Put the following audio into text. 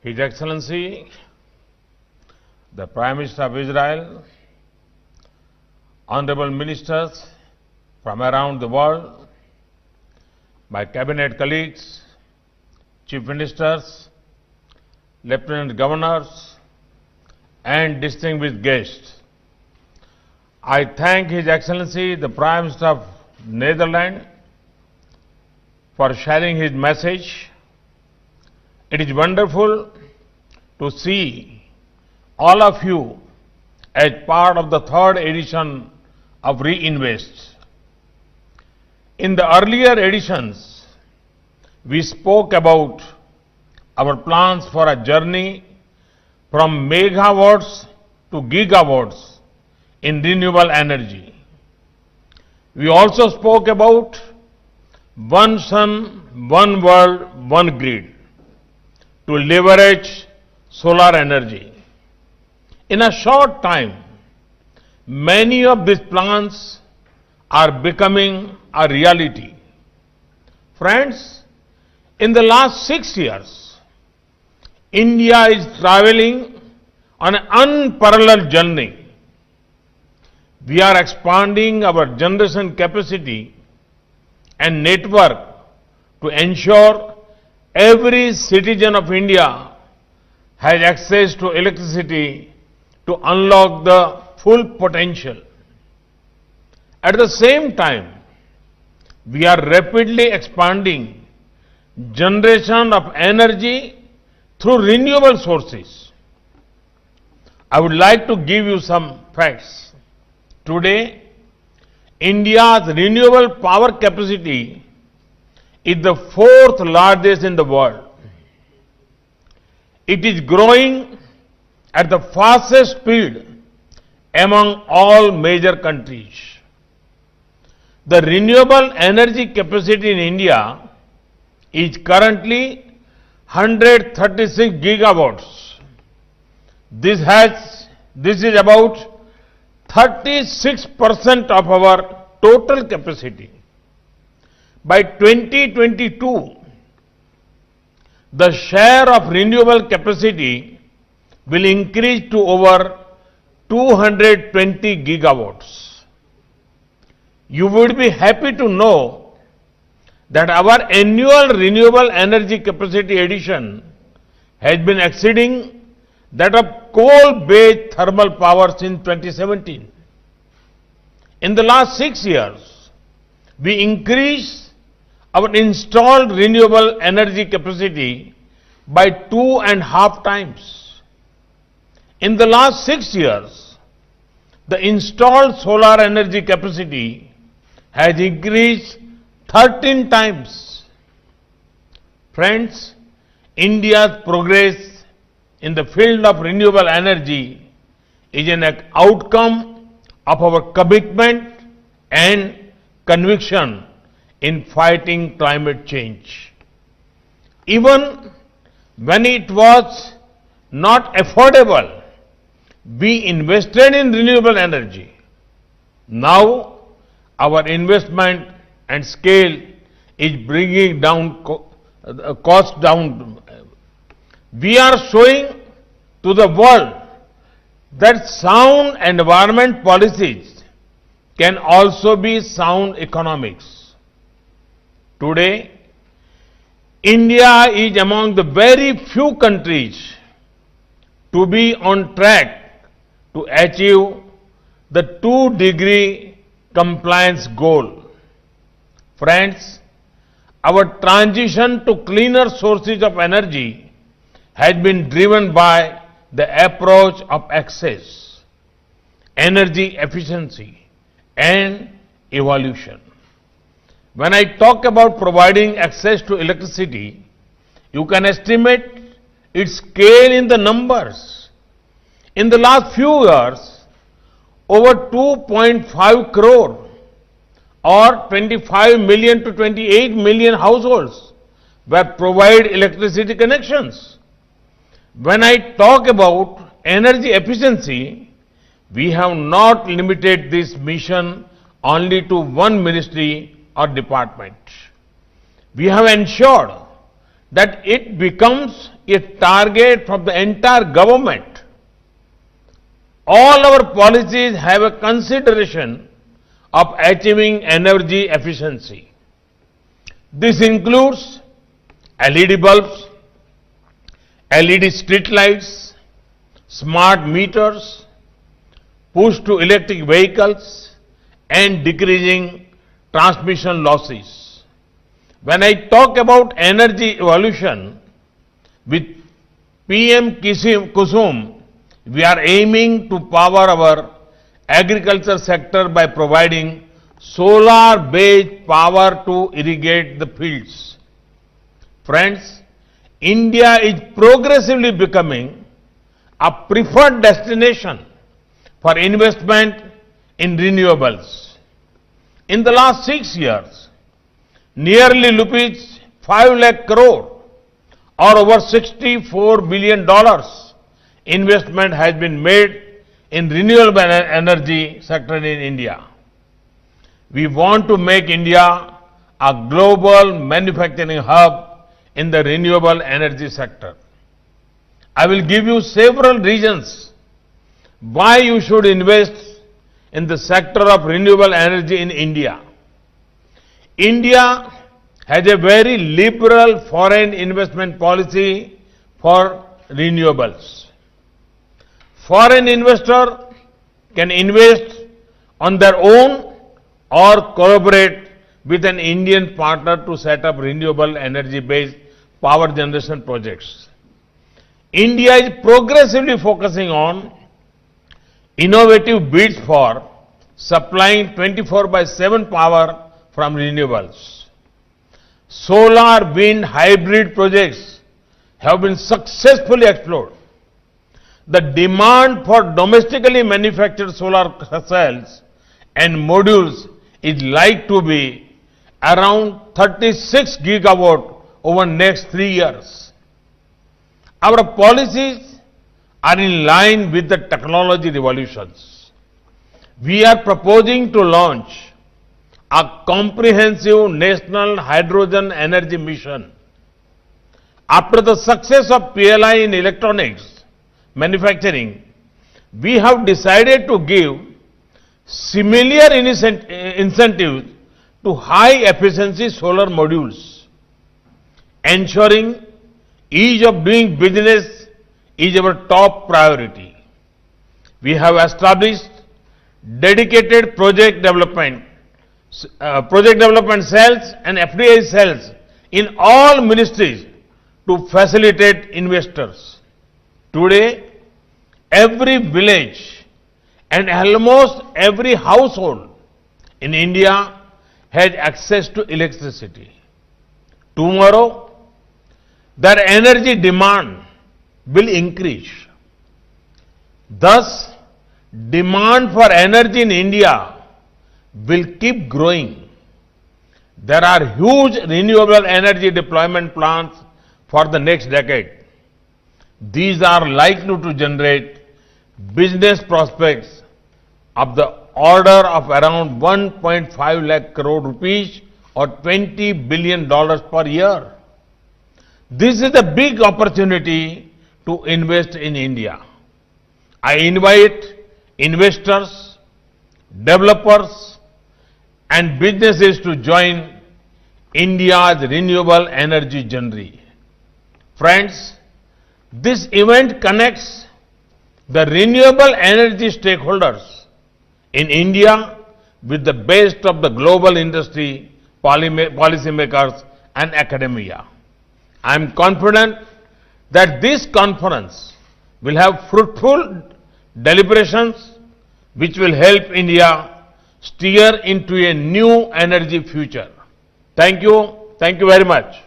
His Excellency, the Prime Minister of Israel, honorable ministers from around the world, my cabinet colleagues, chief ministers, lieutenant governors, and distinguished guests. I thank His Excellency, the Prime Minister of Netherlands, for sharing his message. It is wonderful to see all of you as part of the third edition of Reinvest. In the earlier editions, we spoke about our plans for a journey from megawatts to gigawatts in renewable energy. We also spoke about one sun, one world, one grid to leverage solar energy. In a short time, many of these plans are becoming a reality. Friends, in the last 6 years, India is traveling on an unparalleled journey. We are expanding our generation capacity and network to ensure every citizen of India has access to electricity to unlock the full potential. At the same time, we are rapidly expanding generation of energy through renewable sources. I would like to give you some facts. Today, India's renewable power capacity is the fourth largest in the world. It is growing at the fastest speed among all major countries. The renewable energy capacity in India is currently 136 gigawatts. This is about 36% of our total capacity. By 2022, the share of renewable capacity will increase to over 220 gigawatts. You would be happy to know that our annual renewable energy capacity addition has been exceeding that of coal-based thermal power since 2017. In the last 6 years, we increased our installed renewable energy capacity by 2.5 times. In the last 6 years, the installed solar energy capacity has increased 13 times. Friends, India's progress in the field of renewable energy is an outcome of our commitment and conviction in fighting climate change. Even when it was not affordable, we invested in renewable energy. Now, our investment and scale is bringing down cost down. We are showing to the world that sound environment policies can also be sound economics. Today, India is among the very few countries to be on track to achieve the 2-degree compliance goal. Friends, our transition to cleaner sources of energy has been driven by the approach of access, energy efficiency, and evolution. When I talk about providing access to electricity, you can estimate its scale in the numbers. In the last few years, over 2.5 crore or 25 million to 28 million households were provided electricity connections. When I talk about energy efficiency, we have not limited this mission only to one ministry or department. We have ensured that it becomes a target from the entire government. All our policies have a consideration of achieving energy efficiency. This includes LED bulbs, LED street lights, smart meters, push to electric vehicles, and decreasing transmission losses. When I talk about energy evolution, with PM Kusum, we are aiming to power our agriculture sector by providing solar-based power to irrigate the fields. Friends, India is progressively becoming a preferred destination for investment in renewables. In the last 6 years, nearly rupees 5 lakh crore or over $64 billion investment has been made in renewable energy sector in India. We want to make India a global manufacturing hub in the renewable energy sector. I will give you several reasons why you should invest in the sector of renewable energy in India. India has a very liberal foreign investment policy for renewables. Foreign investor can invest on their own or collaborate with an Indian partner to set up renewable energy-based power generation projects. India is progressively focusing on innovative bids for supplying 24/7 power from renewables. Solar wind hybrid projects have been successfully explored. The demand for domestically manufactured solar cells and modules is likely to be around 36 gigawatt over next 3 years. Our policies are in line with the technology revolutions. We are proposing to launch a comprehensive national hydrogen energy mission. After the success of PLI in electronics manufacturing, we have decided to give similar incentives to high-efficiency solar modules. Ensuring ease of doing business is our top priority. We have established dedicated project development cells and FDI cells in all ministries to facilitate investors. Today, every village and almost every household in India has access to electricity. Tomorrow, their energy demand will increase. Thus, demand for energy in India will keep growing. There are huge renewable energy deployment plans for the next decade. These are likely to generate business prospects of the order of around 1.5 lakh crore rupees or $20 billion per year. This is a big opportunity to invest in India. I invite investors, developers, and businesses to join India's renewable energy journey. Friends, this event connects the renewable energy stakeholders in India with the best of the global industry, policymakers, and academia. I am confident that this conference will have fruitful deliberations which will help India steer into a new energy future. Thank you. Thank you very much.